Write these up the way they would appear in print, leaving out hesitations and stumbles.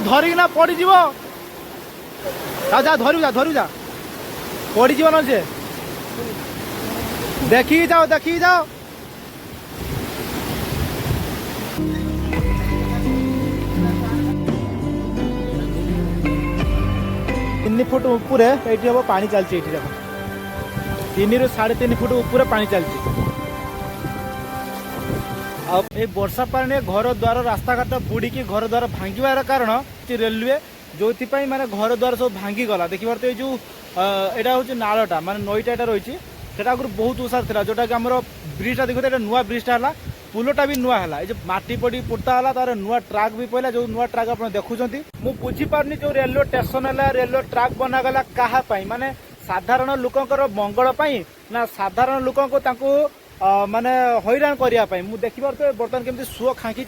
ଧରିକିନା ପଡ଼ିଯିବ। ଯା ଧରୁ ଯା ପଡ଼ିଯିବ ନା ସେ। ଦେଖିକି ଯାଅ 3 फुट उपरे ये हम पानी चलती। 3 ରୁ 3.5 फुट उपरे पानी चलती। ये वर्षा पानी घर द्वार रास्ता घाट बुड़ीकी घर द्वार भांगार कारण रेलवे जो माने घर द्वार सब भांगी गला। देखिए तो ये जो यहाँ हूँ नालटा माने नईटा यहाँ रही है आगुरी बहुत उषार था जोटा कि आम ब्रिजटा देखते ये नुआ ब्रिजटा है पुलटा भी नुआ है ये माटी पड़ी पोता है तार नुआ ट्राक भी पड़ा जो नुआ ट्राक आप देखुं मुझे बुझीपारनी जो रेलवे स्टेशन है रेलवे ट्राक बनागला क्या माने साधारण लोकंर मंगल ना साधारण लोक माने हैरान करने मुझे देखी पारे बर्तमान केमती सुओ खांकी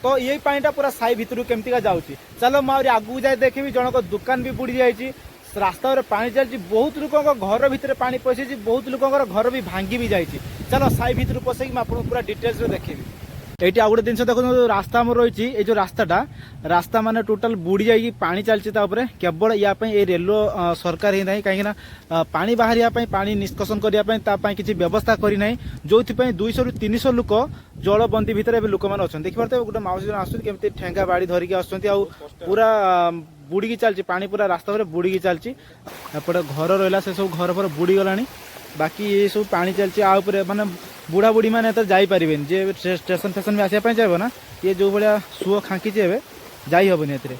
तो ये पानीटा पूरा साई भितर केमती जाऊँगी। चलो मुझे आगू जाए देखी जनक दुकान भी बुड़ी जाइए रास्ता पानी चलती बहुत लोक घर भितर पानी पशि बहुत लोकर घर भी भांगी भी जाइए। चलो साई भितर पशे आपको पूरा डिटेल्स देखी। ये आउ गोटे जिन देखो रास्ता आम रही ये जो रास्ता माने टोटाल बुड़ी जाइए पानी चलती केवल ये रेलवे सरकार ही ना कहीं पानी बाहर पानी निष्कासन करने किसी व्यवस्था करना जो 200 ରୁ 300 लोक जलबंदी भितर लोक मैंने अच्छा देखिए तो गोटे माउसी जन आसुँच ठेंगा बाड़ी धरिकी पूरा बुड़ी चलती पानी पूरा रास्ता पर बुड़ी चलती एपटे घर रहा से सब घर पर बुड़ी गला बाकी ये सब पानी चलती आउे माने बुढ़ा बुढ़ी मैंने जापरें जे स्टेशन फेसन भी आसापी चाहिए ना ये जो भाया सुओ खांकी जाई हेनी ए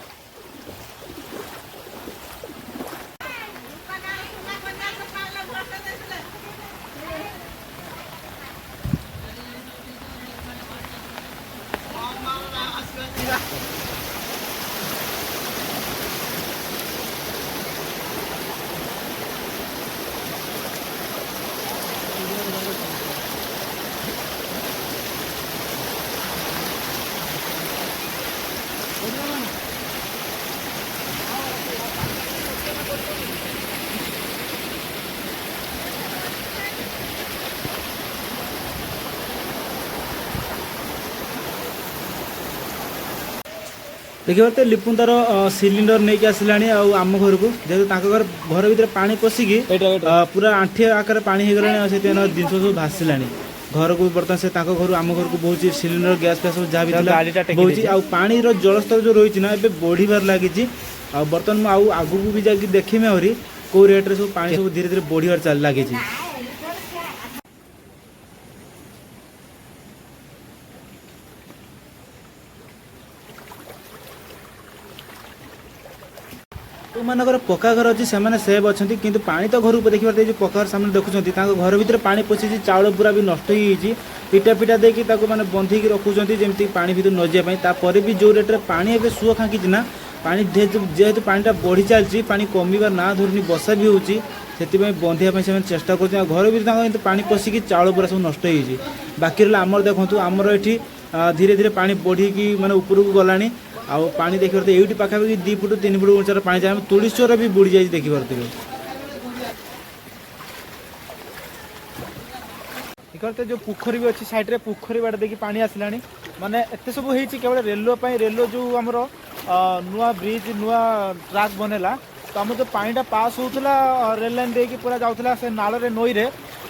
देखिए तो लिपुन तार सिलिंडर नहीं कि आसला आम घर को जेहतु घर भर पानी पशिकी पूरा आंठे आकार पानी हो गला से जिन सब भाषला घर को बर्तमान से घर आम घर को बहुत सिलिंडर गैस फैस जहाँ भी बहुत पानी जलस्तर जो रही ना ए बढ़िबार लगी बर्तमान आगू भी जाकि देखी आहरी कौ रेट्रे सब पानी सब धीरे धीरे बढ़िबार लगी। जो मानकर पक्का घर अच्छी से सेव अच्छा किंतु पानी तो घर देखिए जो पक्का घर सामने देखुं घर भीतर पानी पशि चाउल पूरा भी नष्ट हो इटा पिटा देकी मैंने बंधेक रखुच्च जमी पानी भर न जापर भी जो रेट्रे पानी ए सुओ खांकी ना पानी जेहेतु पानीटा बढ़ी चलती पानी कमिबार ना धरनी वर्षा भी होती से बंधेवाई से चेष्टा कर घर भी पानी पशिकी चाउल पूरा सब नष्ट हो बाकी रहा आमर देखूँ आमर ये धीरे धीरे पानी बढ़ी माने ऊपर को गलानी आउ पानी देखिए तो ये पाखापाखि 2 फुट 3 फुट उच्चार पानी जाए तुलीश्वर भी बुड़ी जाए देखिए देखते जो पोखरी भी अच्छी साइड रे पोखरी बाटे देखिए पानी आसला माने एत सब हो केवल रेलवे जो आमर नुआ ब्रिज नुआ ट्राक बनेला तो आम जो पानीटा पास होता रेल लाइन देखिए पूरा जाऊला से नाल नई रे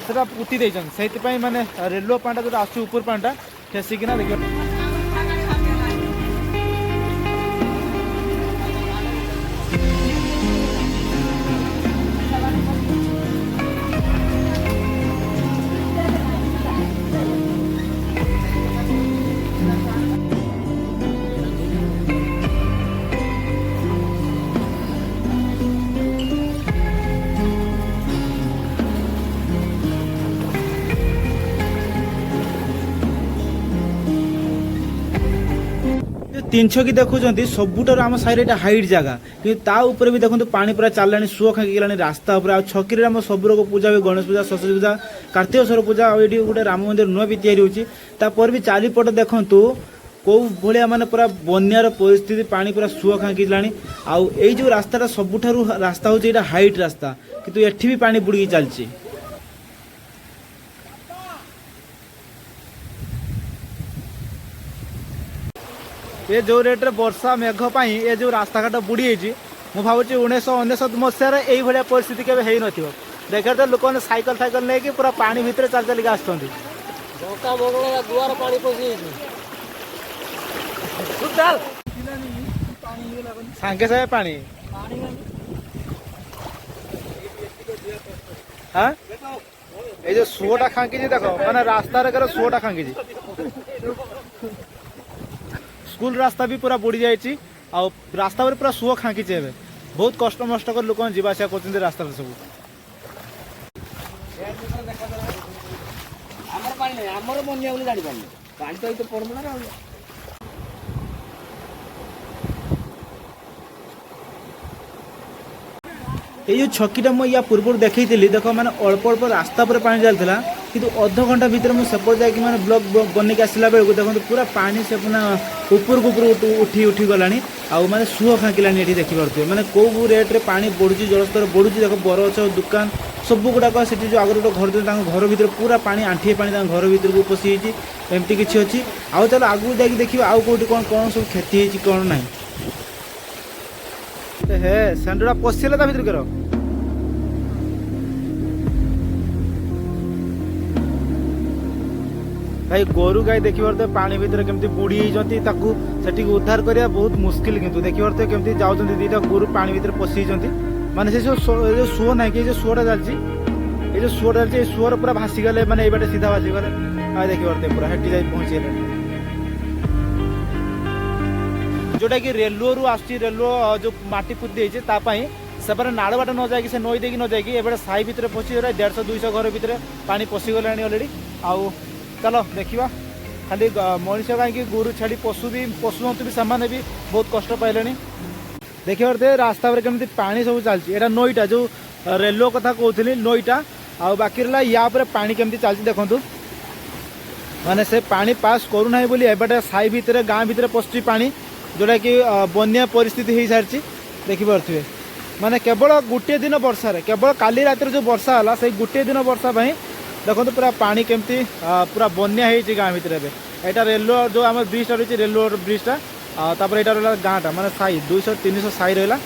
से पुति देछन से माने रेलवे पानीटा जो आस ऊपर पानीटा ठेसिकिना देखिए। तीन छकी देखुं सबुठार आम साइड हाइट जगह कि ताऊपर भी देखो पानी पूरा चललानी सुओ खांकी गलानी रास्ता उपर छकी आम सब रोग पूजा हुए गणेश पूजा सरस्वती पूजा कार्तिकेश्वर पूजा ये गोटे राम मंदिर नुआ भी तैयारी होपर भी चारिपट देखूँ कौ भाया माने पूरा बन्यार परिस्थिति पानी पूरा सुओ खांकी गलानी आउ जो रास्ता सबुठार रास्ता हूँ यहाँ हाइट रास्ता किंतु एठी भी पानी बुड़ी चलती। ये जो रेट रे वर्षा मेघ पाई ये जो रास्ता घाट बुड़ी जाइए मुझे भावुँ 1999 मसीह यही परिस्थिति केवे है नथिबो देखा तो लोक साइकिल साइकिल लेकिन पूरा पानी भितर चल चलिक आसुँच दुआर पानी पशि सांगे सागे पानी हाँ ये जो सुओटा खांकी देख मैंने रास्ता सुओटा खांकी स्कूल रास्ता भी पूरा बुड़ी जाइए आ रास्ता पूरा सुओ खांकी बहुत कष्ट मष्ट कर लोक जावास कर रास्ता सब पानी नहीं आमर बनिया बोली जानी पानी पानी तो ये पड़ब ना ये जो छकीटा मुझे या पूर्व देखी देख मैंने अल्प अल्प रास्ता पर पानी चलता कि अध घंटा भितर मुझे सेपट जाकि मैंने ब्लॉक बनिक आसला बेलू देखो पूरा पानी से पुना ऊपर उठी उठी गलानी आउ मैंने सुह खाँकिलानी ये देखिपे मैंने कौ रेट्रे पानी बढ़ुची जलस्तर बढ़ुची देख बरगछ दुकान सब गुड़ाक से जो आगे गोटे घर दूसरे घर भर पूरा पानी आंठिए पानी घर भर को पशि एमती किसी अच्छी आउ चलो आगू जाकि देखिए आउ कौटी कौन कौन सब क्षति होती कौन ना हे सेंडा पशिला ता भीतर कर भाई गोरु गाई देखी पारे पानी भितर केमती बुड़ी से उद्धार करने बहुत मुस्किल किंतु देखी पारे केमती जाऊँ दीटा गोरु पानी भितर पशि माने से जो सुओ ना कि सुओटा चलती ये जो सुओटा चलती सुओर पूरा भासीगले मैंने ये सीधा भासीगले देखी पारे पूरा हेटी जाए पहुँचे जोटा कि रेलवे रु रेलवे जो माटी पुति देती से नाड़ बाट न जाकि से नई देकी न जाकि एबे साई भितर पशि 150-200 घर भितर पानी पशिगला अलरेडी आउ चलो देखा खाली मनीष कहीं गोरु छाड़ी पशु जंतु भी सामान भी बहुत कष्ट पाइले देखिए पारे रास्ता पर केमती पानी सब चलती यहाँ नईटा जो रेलवे कथा कहती नईटा आ बाकी रहा या पानी केमती चलती देखु माने से पानी पास करूना बोली एबाटे साई भितर गाँ भितर पशुची पानी जोटा कि बन्या परिस्थिति हो सारी देखिपे माने केवल गोटे दिन वर्षा केवल काली रात जो वर्षा है से गोटे दिन वर्षा देखो पूरा पानी केमती पूरा बन्या हो गाँ भितर यहाँ रेलवे जो आम ब्रिजटा रही रेलवे ब्रिजटा तापर यहाँ रहा गाँटा माने साई 200-300 साई रहा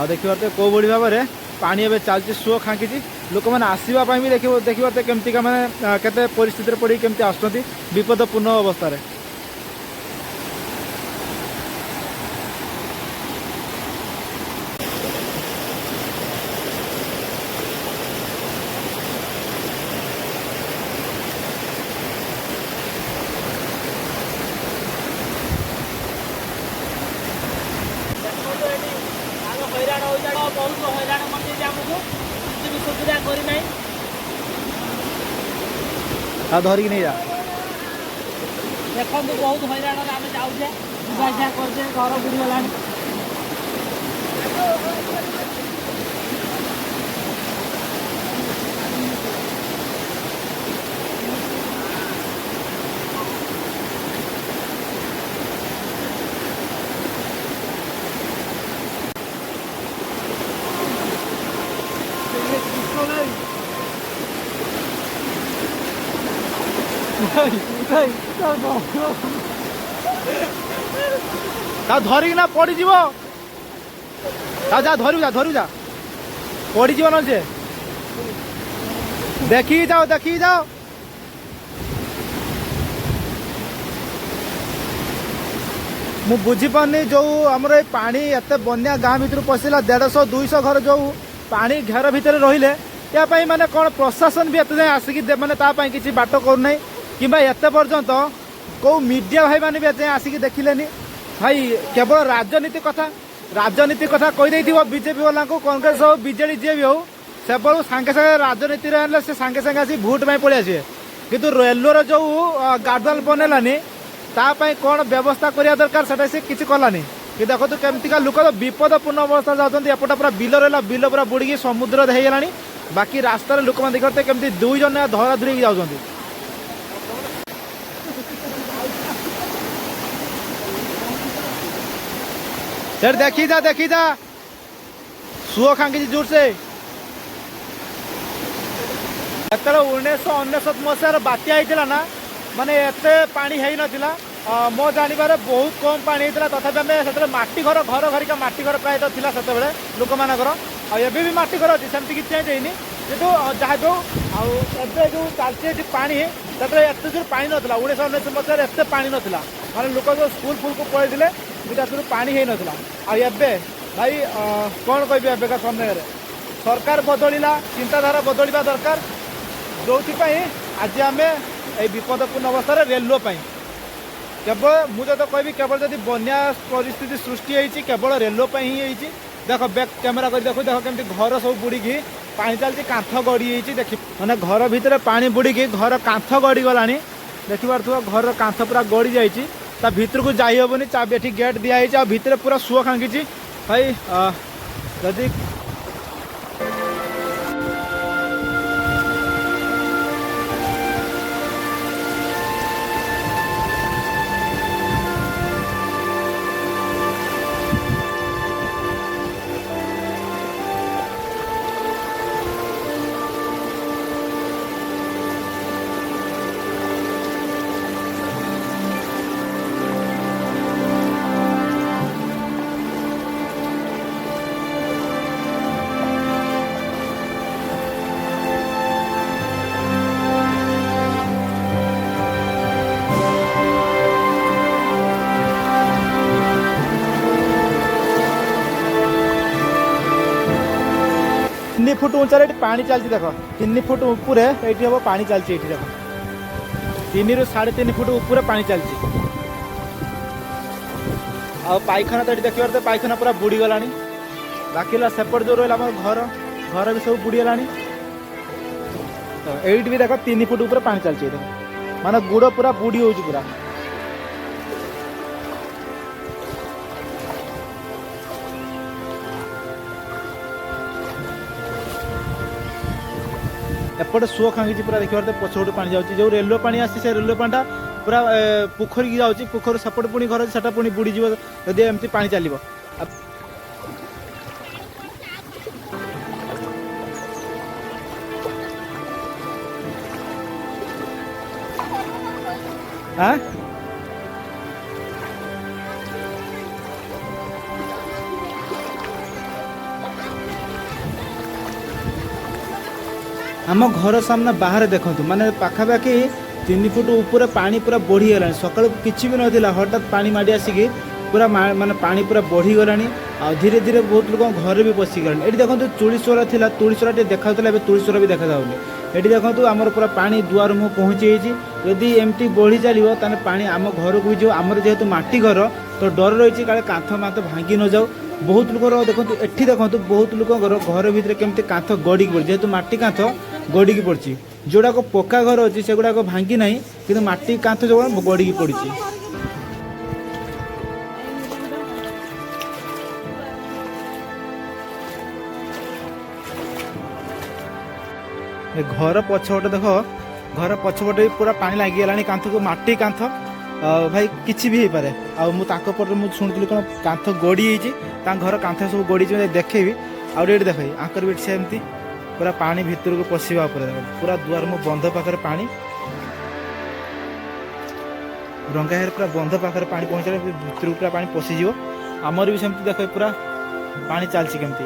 देखिए कौ भाई भाव में पानी एवं चलती सुओ खाँकी लोक मैंने आसवाई भी देखिए केमती मैंने केते परिस्थिति पड़ी केमती आसुँच विपदपूर्ण अवस्था बहुत हैरान कर आमको किसी भी सुविधा करना धरिक नहीं जा देखो बहुत हैरान आम जाऊे जावासा करजे घर बुड़ीगला धरिक ना पड़ जा धरू जा पड़ न जे देखी जाओ मु बुझीपारनी जो आमर ये पानी एत बन्या गाँ भीतर पशिला 150-200 घर जो पानी घेर भितर रहिले या माने कौन प्रशासन भी एत जाए आसिक माने किसी बाट करना कि एत पर्यंत कौ मीडिया भाई मैंने भी एत आसिक देखिलेनी भाई केवल राजनीति कथा कहीदे बीजेपी वाला कांग्रेस हो बीजेडी जी भी हो से सांगे सांगे राजनीति से सांगे सांगे आसी भोट में पड़े आसे किंतु रेलवे जो गार्डवाल बनलानी तापाई कौन व्यवस्था करने दरकार से किसी कलानी कि देखो तो केमतिका लोक तो विपदपूर्ण अवस्था जाते एपटा पूरा बिल रहा बिल पूरा बुड़ी समुद्र होगा बाकी रास्तार लोक मैंने देखते केमती 2 जन धरा धुरी जाऊँच देखी जा सुओ खांगी जोर से 1999 मसीहार बात्या होता ना माने एत पानी है नथिला मो जानवर बहुत कम पानी होता तथापि आम से मटी घर घर घरिका मटी घर प्रायतः था से लोक मानकर एबे भी मटी घर अच्छी सेमती किसी चेंज होनी कितु जहाँ जो आए जो चलती पानी एत जोर पा ना 1919 मसीह एत पा ना माने लोक जो स्कूल फुल को पड़े थे पानी हो नाला आबे भाई कौन कह एबेका समय सरकार बदलला चिंताधारा बदलवा दरकार जो आज आम ये विपदपूर्ण अवस्था रेलवे केवल मुझे तो कहबी केवल जब बन्या परिस्थिति सृष्टि होती केवल रेलवे ही देख बैक कैमेरा कर देखो देख केमती घर सब बुड़ी पानी चलती कांथ गड़ी देख मैंने घर भितर पानी बुड़ी घर कांथ गड़ी गला देखी पार्थ घर कांथ पूरा गड़ी जा भितर को जाई हेनी चाबी एठी गेट दिखाई भितर पूरा सुओ खांगी भाई जदि तीन फुट उंचार पानी चलती देख 3 फुट ऊपर ये हम पानी चलती देख 3 ରୁ 3.5 फुट ऊपर पानी चलती आ पाइखाना तो ये देखिए पाइखाना पूरा बुड़ी गला बाकी सेपट जो रहा घर घर भी सब बुड़ी गला तो ये भी देख 3 फुट ऊपर पानी चलती देख माने गुड़ पूरा बुड़ी हो पूरा एपटे सुओ खांगी पूरा देखिए पछपटे पानी जाऊँगी जो रेलवे पानी आसी से रेलवे पानी पूरा पोखरी की जाऊँगी पोखर सेपटे पुणी घर से पुणी बुड़ीज जदि एमती पानी चलो हाँ आम घर सामना बाहर देखु माने पाखापाखि 3 फुट ऊपर पानी पूरा बढ़ीगला सका किसी भी नाला हठात पानी माड़ी आसिकी पूरा माने पानी पूरा बढ़ीगला आ धीरे धीरे बहुत लोग घर भी पशिगला ये देखो तुलीस्वरा था तुलीस्वरा देखा तुलीस्वरा भी देखा ये देखो आमर पूरा पानी दुआर मुँह पहुँची जदि एमती बढ़ी चलो ताने पानी आम घर को भी आमर जेहेतु माटी घर तो डर रही काले कांथ माथ भांगी न जाऊ बहुत लोग देखो एठी देखो बहुत लोग घर भितर केमती कांथ गड़ी पड़े जेहेतु माटी कांथ गड़ी की पड़ी जोड़ाक पक्का घर अच्छी से गुड़ाक भांगी ना कि माटी कांथ जो गड़ी की पड़ी घर पछपटे देख घर पछपटे पूरा पानी लगिगला कांथ को माटी कांथ भाई किसी भी हो पारे आपर मुझे शुणी कौन कांथ गड़ी घर कांथ सब गड़ी देखेबी आउे देख आंकर भी सेमती पूरा पानी भितर को पशिवा पूरा दुआर मो बंध पाखे पानी रंगाहेर पूरा बंध पाखे पानी पहुँचे भितर पूरा पानी पशिज आमर भी सेमती देख पूरा पानी चलती केमती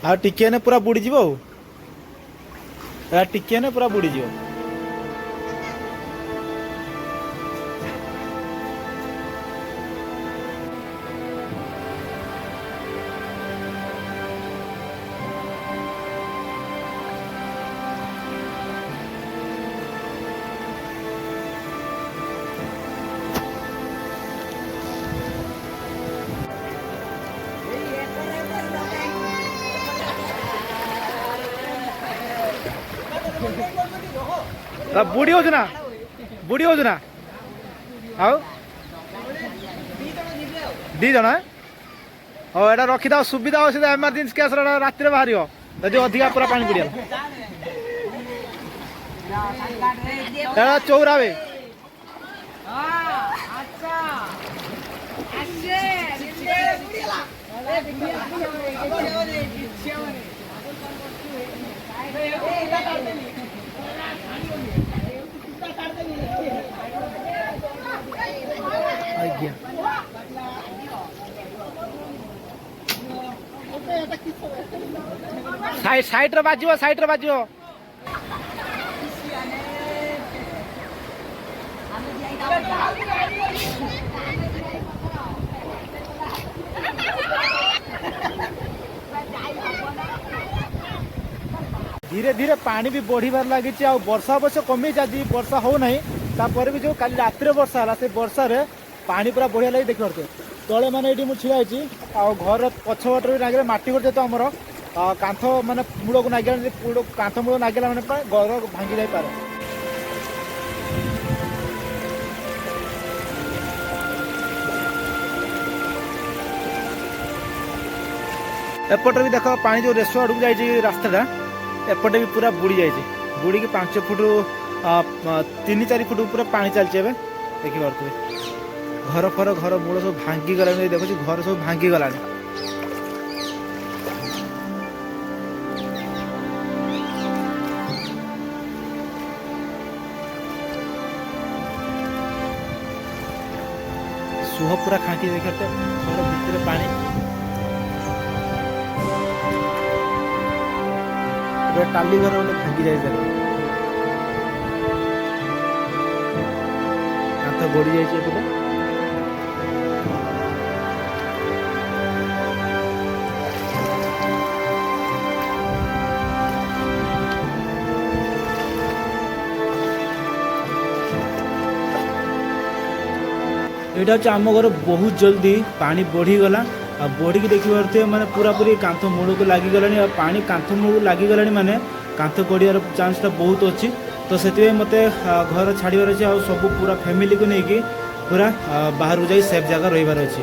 आ टिके ने पूरा बुड़ी जीवो टिके ने पूरा बुड़ी जीवो बुढ़ी हो ना बुढ़ी हो ना आउ दी जन हाँ एटा रखी था सुविधा अच्छे एमरजेन्सी केस रात बाहर जदि अधिका पूरा पानी पड़िया चौरा बे ଆଜ୍ଞା ସାଇଡରେ ବାଜିବ ସାଇଡରେ ବାଜିବ। धीरे धीरे पानी भी बढ़िबार लगी वर्षा अवश्य कमी आज वर्षा हो ना तापर भी जो काली रात वर्षा है से वर्षा रे पानी पूरा बढ़िया लगी देख पारे तले मैंने ये मुझे छिड़ा है घर पछपट भी नागे मटी घर जेहतु आमर कांथ माने मूल को नागिला कांथ मूल नागिला मैंने घर भांगी जाई पारे। एपटे भी देख पानी जो रेसो आड़ जाइए रास्ताटा एपटे भी पूरा बुड़ी जाइए बुड़ी की 5 फुट 3-4 फुट पूरा पानी चलছে ଏବେ ଦେଖିପାରୁଥିବେ घर फर घर मूल सब भांगी गलानी देखुची घर सब भांगी गलानी। सुह पूरा खांकी देखते घर भितर पानी टाली घर गोटे भांगी जाए कांथ गड़ी जाइए यहाँ हूँ आम घर बहुत जल्दी पानी बढ़ीगला बढ़ी की देखी पारे मैंने पूरा पूरी कांथ मूल को लगिगला पानी कांथ मूल लगिगला माने कांथ गड़ियार चान्सटा बहुत अच्छी तो से मत घर छाड़बार अच्छे आ सब पूरा फैमिली को लेकिन पूरा बाहर को जाई सेफ जगह रही अच्छे।